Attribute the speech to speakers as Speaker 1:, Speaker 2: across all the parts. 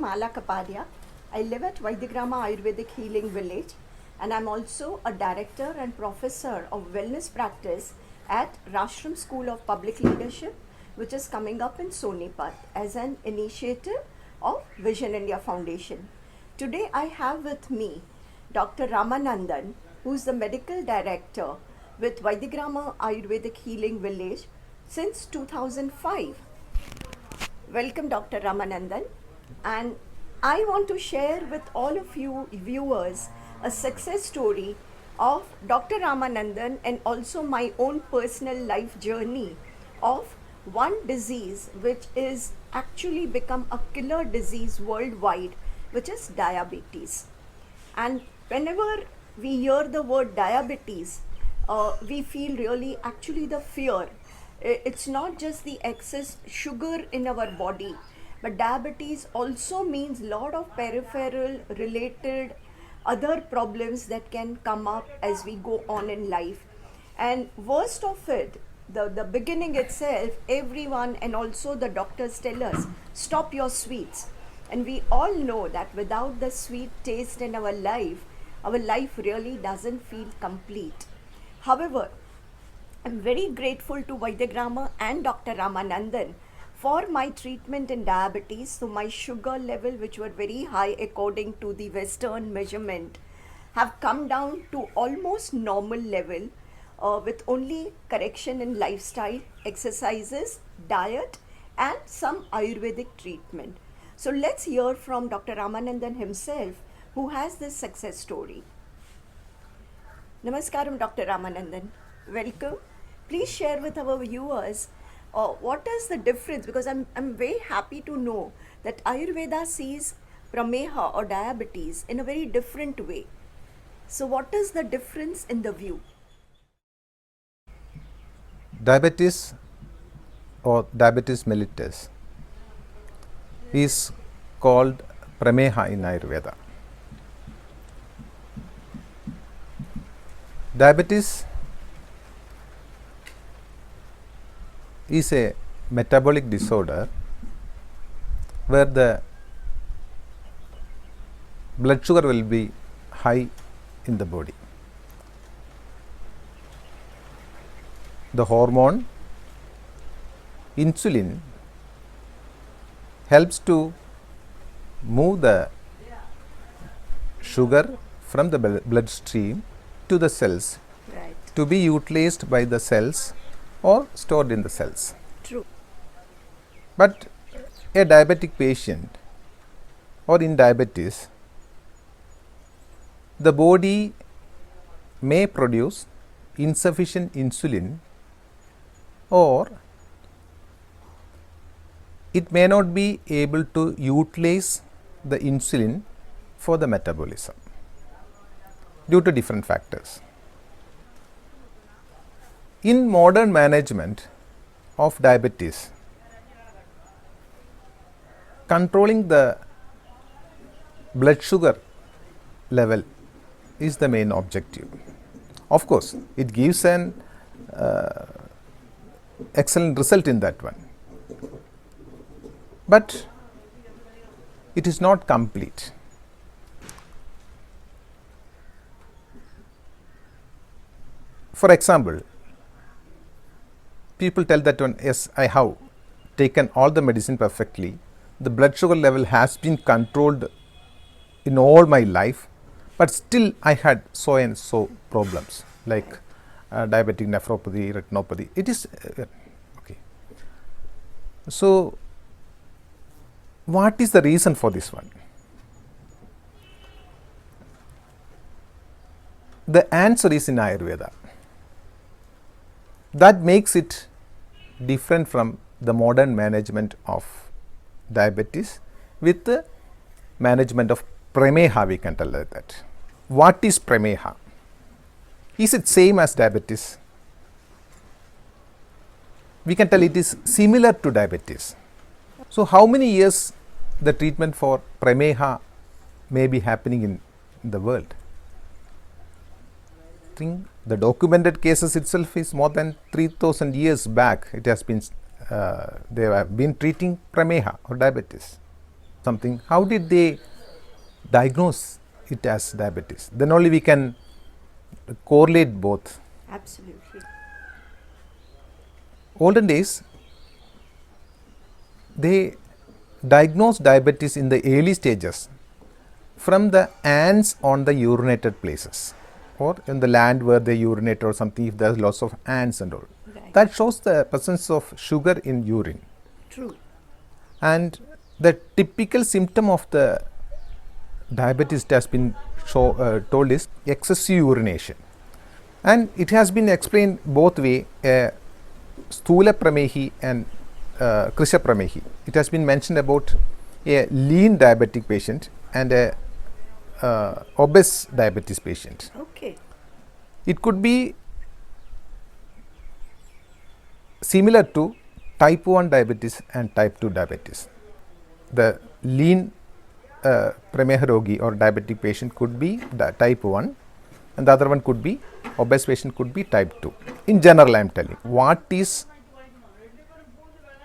Speaker 1: Mala Kapadia. I live at Vaidyagrama Ayurvedic Healing Village, and I'm also a director and professor of wellness practice at Rashram School of Public Leadership, which is coming up in Sonipat as an initiative of Vision India Foundation. Today I have with me Dr. Ramanandan, who is the medical director with Vaidyagrama Ayurvedic Healing Village since 2005. Welcome, Dr. Ramanandan. And I want to share with all of you viewers a success story of Dr. Ramanandan and also my own personal life journey of one disease which is actually become a killer disease worldwide, which is diabetes. And whenever we hear the word diabetes, we feel really actually the fear. It's not just the excess sugar in our body, but diabetes also means lot of peripheral related other problems that can come up as we go on in life. And worst of it, the beginning itself, everyone and also the doctors tell us, stop your sweets. And we all know that without the sweet taste in our life really doesn't feel complete. However, I'm very grateful to Vaidyagrama and Dr. Ramanandan for my treatment in diabetes. So my sugar level, which were very high according to the Western measurement, have come down to almost normal level with only correction in lifestyle, exercises, diet, and some Ayurvedic treatment. So let's hear from Dr. Ramanandan himself, who has this success story. Namaskaram, Dr. Ramanandan. Welcome. Please share with our viewers what is the difference, because I'm very happy to know that Ayurveda sees prameha or diabetes in a very different way. So what is the difference in the view?
Speaker 2: Diabetes or diabetes mellitus is called prameha in Ayurveda. Diabetes is a metabolic disorder where the blood sugar will be high in the body. The hormone insulin helps to move the sugar from the bloodstream to the cells,
Speaker 1: Right.
Speaker 2: to be utilized by the cells or stored in the cells.
Speaker 1: True.
Speaker 2: But a diabetic patient or in diabetes, the body may produce insufficient insulin, or it may not be able to utilize the insulin for the metabolism due to different factors. In modern management of diabetes, controlling the blood sugar level is the main objective. Of course, it gives an excellent result in that one, but it is not complete. For example, people tell that one, yes, I have taken all the medicine perfectly, the blood sugar level has been controlled in all my life, but still I had so and so problems like diabetic nephropathy, retinopathy. It is okay. So what is the reason for this one? The answer is in Ayurveda. That makes it different from the modern management of diabetes with the management of prameha, we can tell that. What is prameha? Is it same as diabetes? We can tell it is similar to diabetes. So how many years the treatment for prameha may be happening in the world? I think the documented cases itself is more than 3000 years back. It has been they have been treating prameha or diabetes. something, how did they diagnose it as diabetes? Then only we can correlate both.
Speaker 1: Absolutely.
Speaker 2: Olden days, they diagnosed diabetes in the early stages from the ants on the urinated places, or in the land where they urinate or something, if there is lots of ants and all.
Speaker 1: Right.
Speaker 2: That shows the presence of sugar in urine.
Speaker 1: True.
Speaker 2: And the typical symptom of the diabetes has been told is excessive urination. And it has been explained both way, Sthula Pramehi and Krisha Pramehi. It has been mentioned about a lean diabetic patient and a obese diabetes patient.
Speaker 1: Okay.
Speaker 2: It could be similar to type 1 diabetes and type 2 diabetes. The lean Prameha Rogi or diabetic patient could be type 1, and the other one could be obese patient, could be type 2. In general, I am telling what is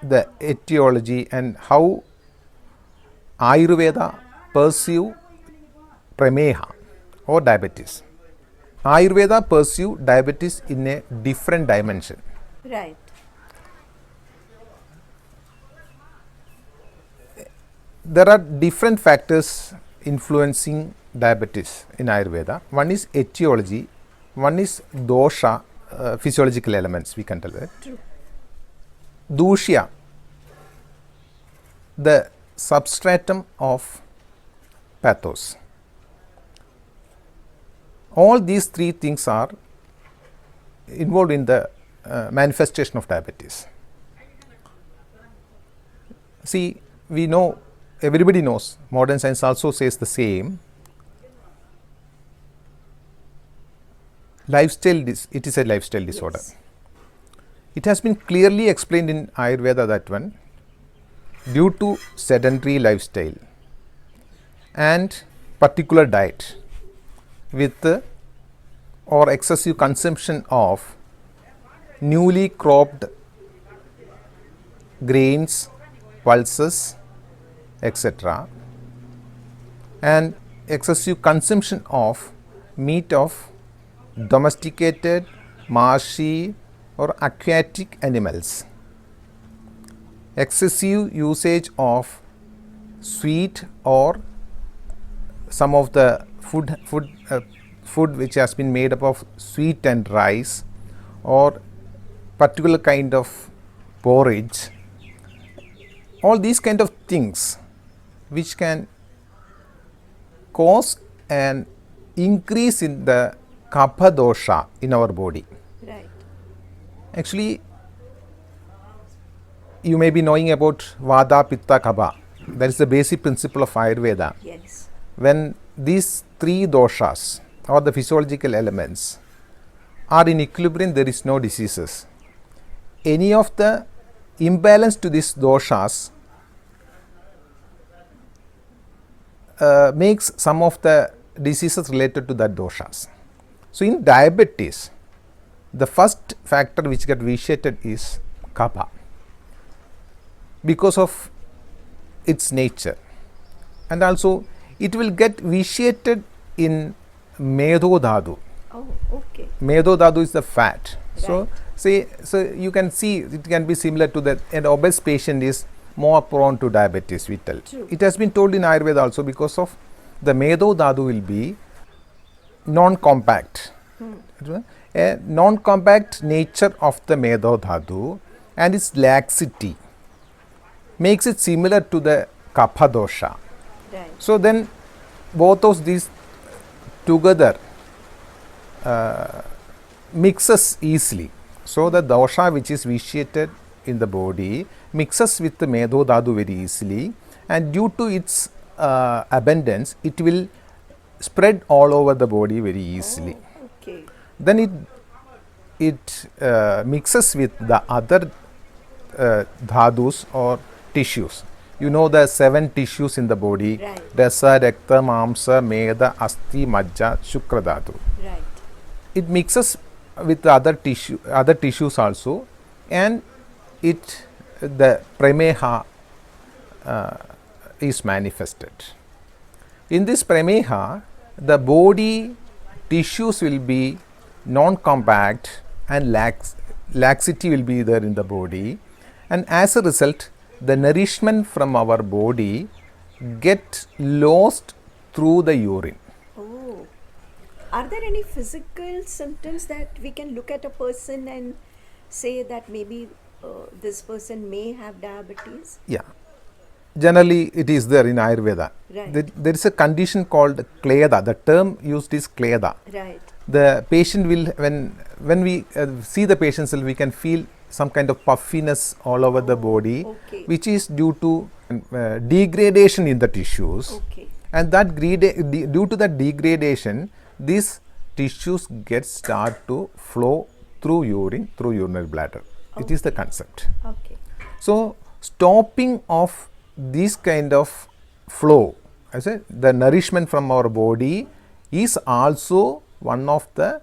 Speaker 2: the etiology and how Ayurveda perceive Prameha or diabetes. Ayurveda perceive diabetes in a different dimension.
Speaker 1: Right.
Speaker 2: There are different factors influencing diabetes in Ayurveda. One is etiology, one is dosha, physiological elements, we can tell that.
Speaker 1: True.
Speaker 2: Dushya, the substratum of pathos. All these three things are involved in the manifestation of diabetes. See, we know, everybody knows, modern science also says the same. Lifestyle, it is a lifestyle disorder.
Speaker 1: Yes.
Speaker 2: It has been clearly explained in Ayurveda that one, due to sedentary lifestyle and particular diet with or excessive consumption of newly cropped grains, pulses, etc., and excessive consumption of meat of domesticated, marshy or aquatic animals, excessive usage of sweet or some of the food which has been made up of sweet and rice or particular kind of porridge, all these kind of things which can cause an increase in the kapha dosha in our body.
Speaker 1: Right.
Speaker 2: Actually, you may be knowing about Vada, Pitta, Kapha. That is the basic principle of Ayurveda.
Speaker 1: Yes.
Speaker 2: When these three doshas or the physiological elements are in equilibrium, there is no diseases. Any of the imbalance to these doshas makes some of the diseases related to that doshas. So, in diabetes, the first factor which get vitiated is kapha because of its nature, and also it will get vitiated in medho dhatu.
Speaker 1: Oh, okay.
Speaker 2: Medho dhatu is the fat. So,
Speaker 1: Right.
Speaker 2: so you can see it can be similar to that. An obese patient is more prone to diabetes, we tell.
Speaker 1: True.
Speaker 2: It has been told in Ayurveda also because of the medho dhatu will be non-compact. A non-compact nature of the medho dhatu and its laxity makes it similar to the kapha dosha.
Speaker 1: Right.
Speaker 2: So, then both of these together mixes easily. So, the dosha which is vitiated in the body mixes with the medho dhatu very easily, and due to its abundance it will spread all over the body very easily.
Speaker 1: Oh, okay.
Speaker 2: Then it mixes with the other dhadus or tissues. You know the 7 tissues in the body:
Speaker 1: Right.
Speaker 2: rasa, rakta, mamsa, medha, asti, majja, shukra dhatu.
Speaker 1: Right.
Speaker 2: It mixes with the other tissues also, and the prameha is manifested. In this prameha, the body tissues will be non-compact and laxity will be there in the body, and as a result the nourishment from our body get lost through the urine.
Speaker 1: Oh. Are there any physical symptoms that we can look at a person and say that maybe this person may have diabetes?
Speaker 2: Yeah, generally it is there in Ayurveda.
Speaker 1: Right.
Speaker 2: There is a condition called kleda. The term used is kleda.
Speaker 1: Right.
Speaker 2: The patient will, when we see the patient cell, we can feel some kind of puffiness all over the body,
Speaker 1: okay.
Speaker 2: which is due to degradation in the tissues.
Speaker 1: Okay.
Speaker 2: And that due to that degradation, these tissues get start to flow through urine, through urinary bladder. It is the concept.
Speaker 1: Okay.
Speaker 2: So stopping of this kind of flow, I say the nourishment from our body is also one of the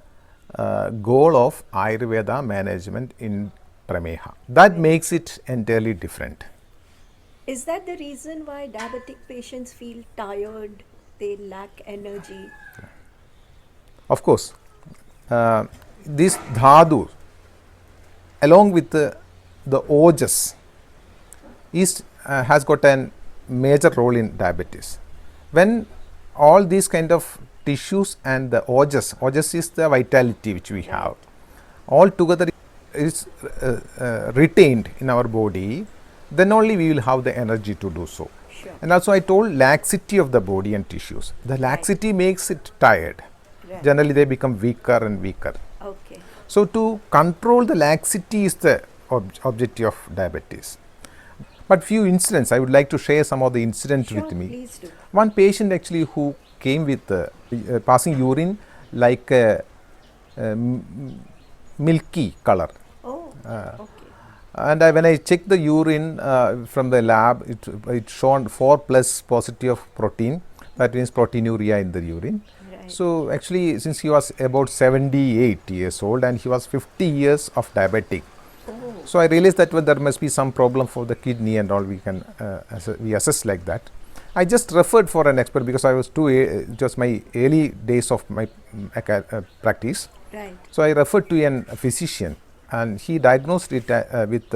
Speaker 2: goal of Ayurveda management in prameha. That makes it entirely different.
Speaker 1: Is that the reason why diabetic patients feel tired, they lack energy?
Speaker 2: Of course, this dhatu along with the ojas has got a major role in diabetes. When all these kind of tissues and the ojas is the vitality which we have, all together is retained in our body, then only we will have the energy to do so.
Speaker 1: Sure.
Speaker 2: And also I told laxity of the body and tissues. The laxity makes it tired.
Speaker 1: Right.
Speaker 2: Generally they become weaker and weaker.
Speaker 1: Okay.
Speaker 2: So to control the laxity is the objective of diabetes. But few incidents, I would like to share some of the incidents
Speaker 1: Sure,
Speaker 2: with me.
Speaker 1: please do.
Speaker 2: One patient actually who came with passing urine like a milky color.
Speaker 1: Oh, okay.
Speaker 2: And when I checked the urine from the lab, it shown 4+ positive of protein. That means proteinuria in the urine.
Speaker 1: Right.
Speaker 2: So actually, since he was about 78 years old and he was 50 years of diabetic, so I realized that there must be some problem for the kidney and all. We can we assess like that. I just referred for an expert because I was it was my early days of my practice.
Speaker 1: Right.
Speaker 2: So I referred to a physician, and he diagnosed it with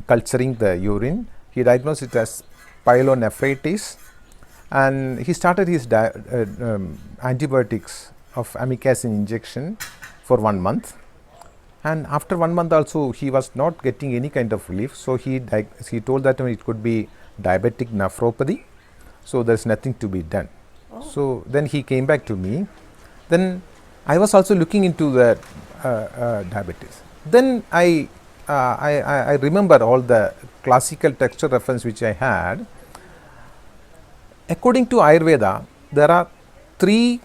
Speaker 2: culturing the urine. He diagnosed it as pyelonephritis, and he started his antibiotics of amikacin injection for 1 month. And after 1 month also he was not getting any kind of relief. So he told that it could be diabetic nephropathy. So there's nothing to be done. So then he came back to me. Then I was also looking into the diabetes. Then I remember all the classical texture reference which I had. According to Ayurveda, there are 3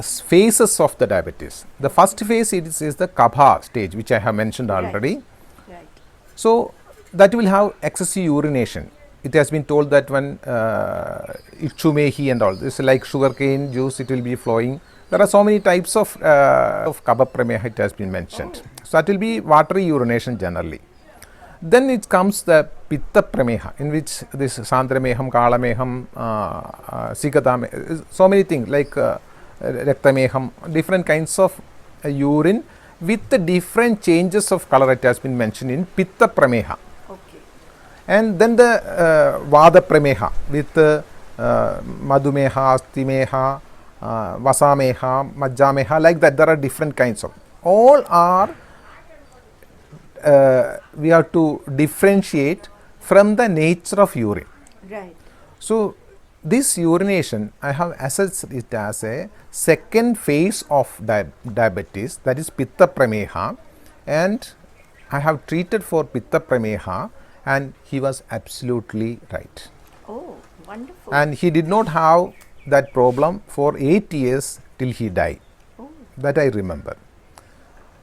Speaker 2: phases of the diabetes. The first phase is the kapha stage, which I have mentioned already.
Speaker 1: Right.
Speaker 2: So that will have excessive urination. It has been told that when ichumehi and all this, like sugarcane juice, it will be flowing. There are so many types of kapha prameha, it has been mentioned. So that will be watery urination generally. Then it comes the pitta prameha, in which this sandrameham, kalameham, sikadame, so many things like raktameham, different kinds of urine with the different changes of color, it has been mentioned in pitta prameha.
Speaker 1: Okay.
Speaker 2: And then the vada prameha with madhumeha, astimeha, vasameha, majjameha, like that. There are different kinds of. All are we have to differentiate from the nature of urine.
Speaker 1: Right.
Speaker 2: So this urination, I have assessed it as a second phase of diabetes, that is pitta prameha, and I have treated for pitta prameha, and he was absolutely right.
Speaker 1: Oh, wonderful.
Speaker 2: And he did not have that problem for 8 years till he died.
Speaker 1: Oh.
Speaker 2: That I remember.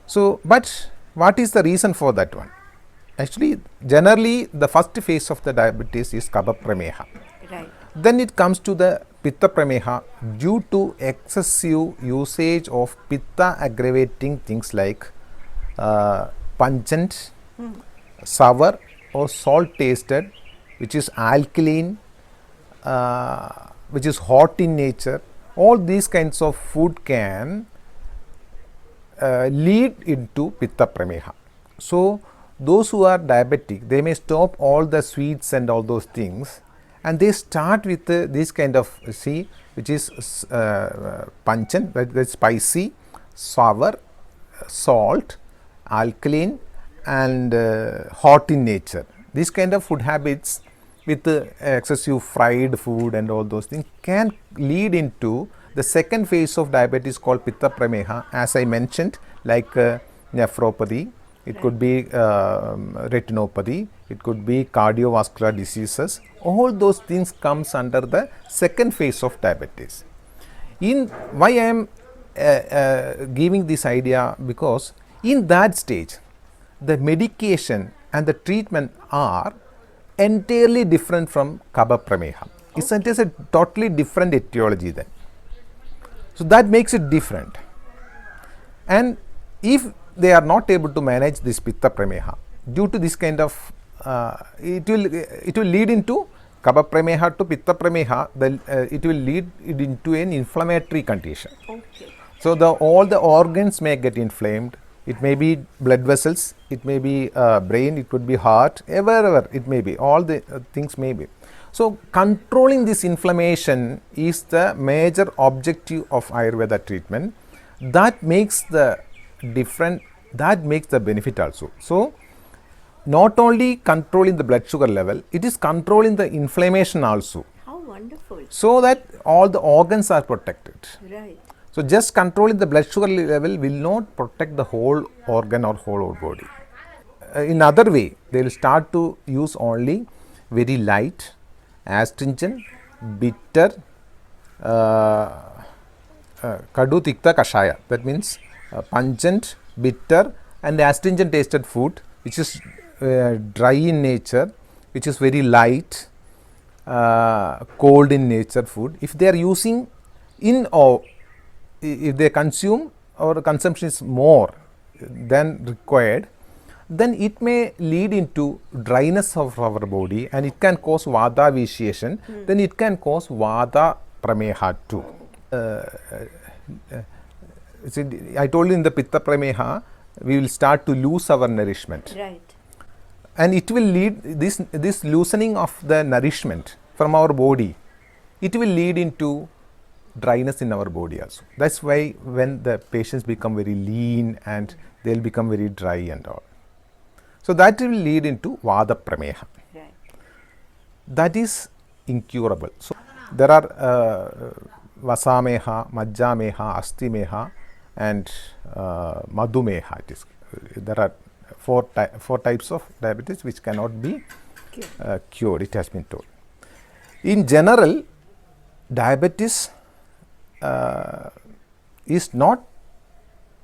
Speaker 2: So, but what is the reason for that one? Actually, generally the first phase of the diabetes is kapha prameha.
Speaker 1: Right.
Speaker 2: Then it comes to the pitta prameha due to excessive usage of pitta aggravating things like pungent, sour or salt tasted which is alkaline, which is hot in nature, all these kinds of food can lead into pitta prameha. So those who are diabetic, they may stop all the sweets and all those things, and they start with this kind of which is pungent, that's spicy, sour, salt, alkaline, and hot in nature. These kind of food habits with excessive fried food and all those things can lead into the second phase of diabetes called pitta prameha, as I mentioned, like nephropathy, it could be retinopathy, it could be cardiovascular diseases. All those things comes under the second phase of diabetes. In why I am giving this idea, because in that stage the medication and the treatment are entirely different from kapha prameha. It is a totally different etiology then. So that makes it different. And if they are not able to manage this pitta prameha, due to this kind of it will lead into kapha prameha to pitta prameha, it will lead it into an inflammatory condition.
Speaker 1: Okay.
Speaker 2: So all the organs may get inflamed. It may be blood vessels, it may be brain, it could be heart, wherever it may be, all the things may be. So controlling this inflammation is the major objective of Ayurveda treatment. That makes the benefit also. So not only controlling the blood sugar level, it is controlling the inflammation also,
Speaker 1: How wonderful.
Speaker 2: so that all the organs are protected.
Speaker 1: Right.
Speaker 2: So just controlling the blood sugar level will not protect the whole organ or whole body. In other way, they will start to use only very light, astringent, bitter, kadu tikta kashaya. That means pungent, bitter, and astringent tasted food, which is dry in nature, which is very light, cold in nature food. If they are using if they consume or consumption is more than required, then it may lead into dryness of our body, and it can cause vata vitiation. Then it can cause vata prameha too. I told you in the pitta prameha, we will start to lose our nourishment.
Speaker 1: Right.
Speaker 2: And it will lead, this loosening of the nourishment from our body, it will lead into dryness in our body also. That's why when the patients become very lean and they'll become very dry and all. So that will lead into vata prameha.
Speaker 1: Right.
Speaker 2: That is incurable. So there are vasameha, majjameha, astimeha, and madhumeha. There are four types of diabetes which cannot be cured, it has been told. In general, diabetes is not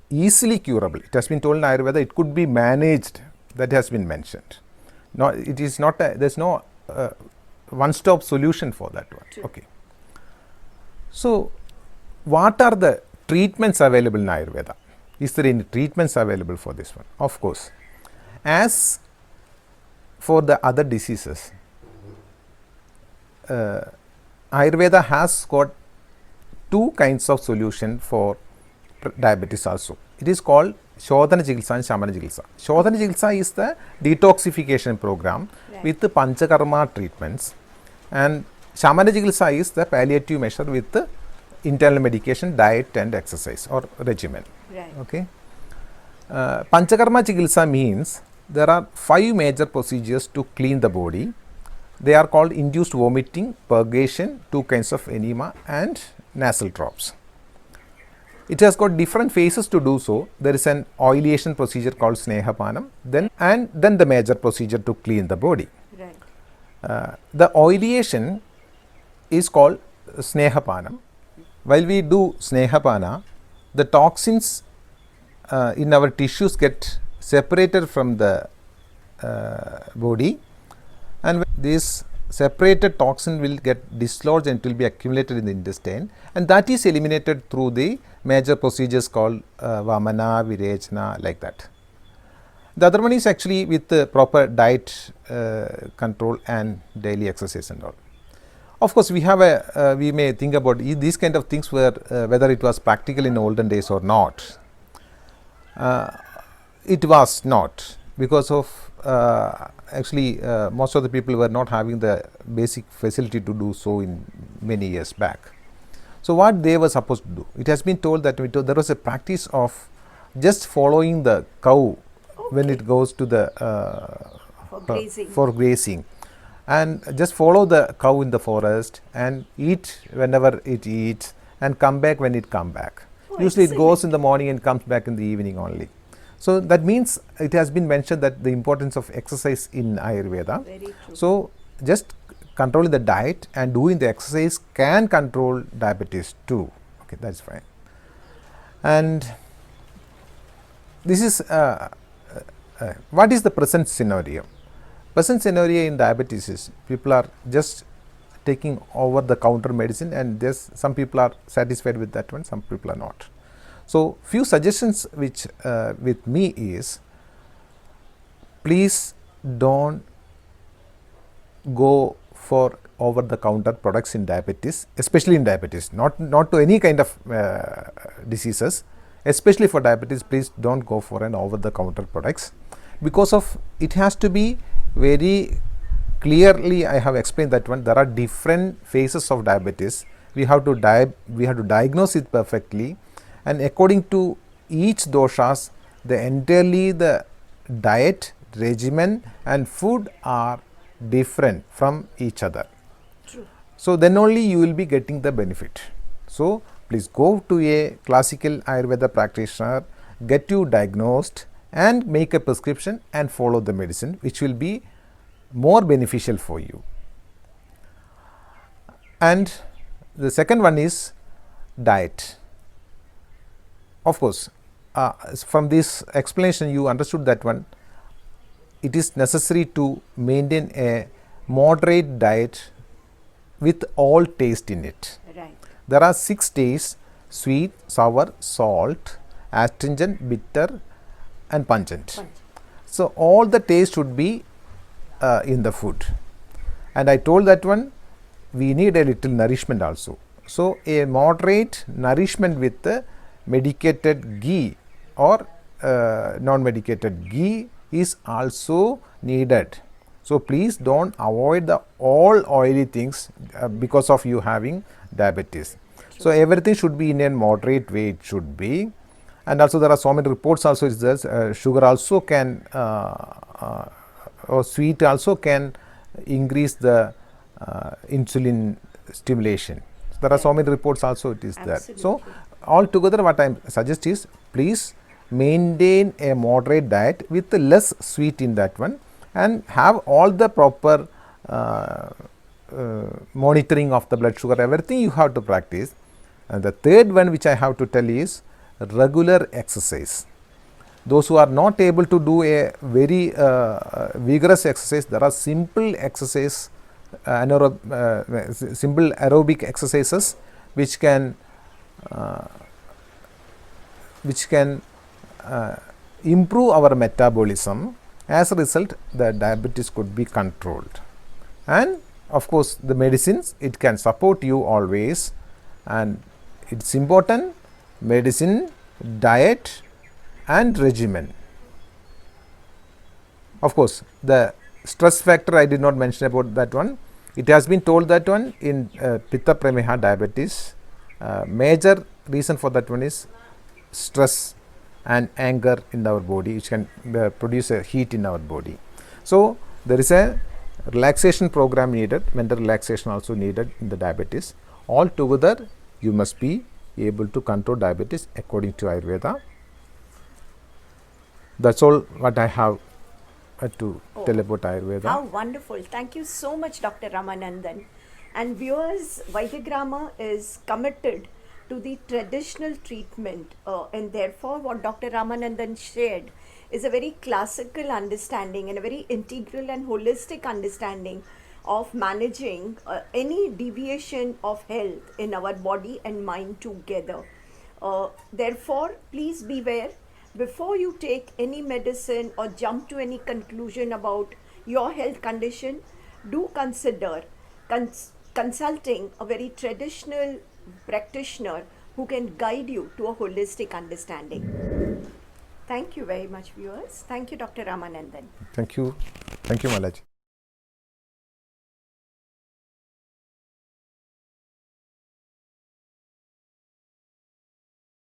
Speaker 2: easily curable. It has been told in Ayurveda it could be managed, that has been mentioned. No, it is not, there's no one-stop solution for that one.
Speaker 1: True.
Speaker 2: Okay. So what are the treatments available in Ayurveda? Is there any treatments available for this one? Of course. As for the other diseases, Ayurveda has got two kinds of solution for diabetes also. It is called Shodhana Chikitsa and Shamana Chikitsa. Shodhana Chikitsa is the detoxification program with the Panchakarma treatments, and Shamana Chikitsa is the palliative measure with the internal medication, diet and exercise or regimen.
Speaker 1: Right.
Speaker 2: Okay. Panchakarma Chikitsa means there are 5 major procedures to clean the body. They are called induced vomiting, purgation, 2 kinds of enema, and nasal drops. It has got different phases to do so. There is an oilation procedure called Snehapanam, then the major procedure to clean the body.
Speaker 1: Right.
Speaker 2: The oilation is called Snehapanam. While we do Snehapana, the toxins in our tissues get separated from the body, and this separated toxin will get dislodged and it will be accumulated in the intestine, and that is eliminated through the major procedures called Vamana, Virechana, like that. The other one is actually with the proper diet control and daily exercise and all. Of course, we have a we may think about these kind of things where whether it was practical in olden days or not. It was not, because of actually most of the people were not having the basic facility to do so in many years back. So what they were supposed to do, it has been told that there was a practice of just following the cow when it goes to the for grazing, and just follow the cow in the forest and eat whenever it eats and come back when it come back. Usually it goes in the morning and comes back in the evening only. So that means it has been mentioned that the importance of exercise in Ayurveda.
Speaker 1: Very true.
Speaker 2: So just controlling the diet and doing the exercise can control diabetes too. Okay, that's fine. And this is what is the present scenario? Present scenario in diabetes is people are just taking over the counter medicine, and some people are satisfied with that one, some people are not. So few suggestions which with me is, please don't go for over the counter products in diabetes, especially in diabetes, not to any kind of diseases, especially for diabetes. Please don't go for an over the counter products, because of it has to be very clearly, I have explained that one, there are different phases of diabetes. We have to diagnose it perfectly, and according to each doshas, the diet regimen and food are different from each other.
Speaker 1: True.
Speaker 2: So then only you will be getting the benefit. So please go to a classical Ayurveda practitioner, get you diagnosed and make a prescription and follow the medicine, which will be more beneficial for you. And the second one is diet. Of course, from this explanation you understood that one, it is necessary to maintain a moderate diet with all taste in it.
Speaker 1: Right.
Speaker 2: There are 6 tastes: sweet, sour, salt, astringent, bitter and pungent. So all the taste should be in the food, and I told that one we need a little nourishment also. So a moderate nourishment with the medicated ghee or non-medicated ghee is also needed. So please don't avoid the all oily things because of you having diabetes. So everything should be in a moderate way, it should be. And also there are so many reports also is there, sugar also can or sweet also can increase the insulin stimulation. So there are so many reports also it is there. So altogether what I suggest is, please maintain a moderate diet with less sweet in that one, and have all the proper monitoring of the blood sugar, everything you have to practice. And the third one which I have to tell is regular exercise. Those who are not able to do a very vigorous exercise, there are simple exercise, simple aerobic exercises which can improve our metabolism. As a result, the diabetes could be controlled. And of course, the medicines, it can support you always, and it's important: medicine, diet and regimen. Of course, the stress factor I did not mention about that one. It has been told that one in Pitta Prameha diabetes, major reason for that one is stress and anger in our body, which can produce a heat in our body. So there is a relaxation program needed, mental relaxation also needed in the diabetes. All together you must be able to control diabetes according to Ayurveda. That's all what I have to tell about Ayurveda.
Speaker 1: How wonderful. Thank you so much, Dr. Ramanandan. And viewers, Vaidyagrama is committed to the traditional treatment, and therefore what Dr. Ramanandan shared is a very classical understanding and a very integral and holistic understanding of managing any deviation of health in our body and mind together. Therefore, please beware before you take any medicine or jump to any conclusion about your health condition, do consider consulting a very traditional practitioner who can guide you to a holistic understanding. Thank you very much, viewers. Thank you, Dr. Ramanandan.
Speaker 2: Thank you. Thank you, Malaji.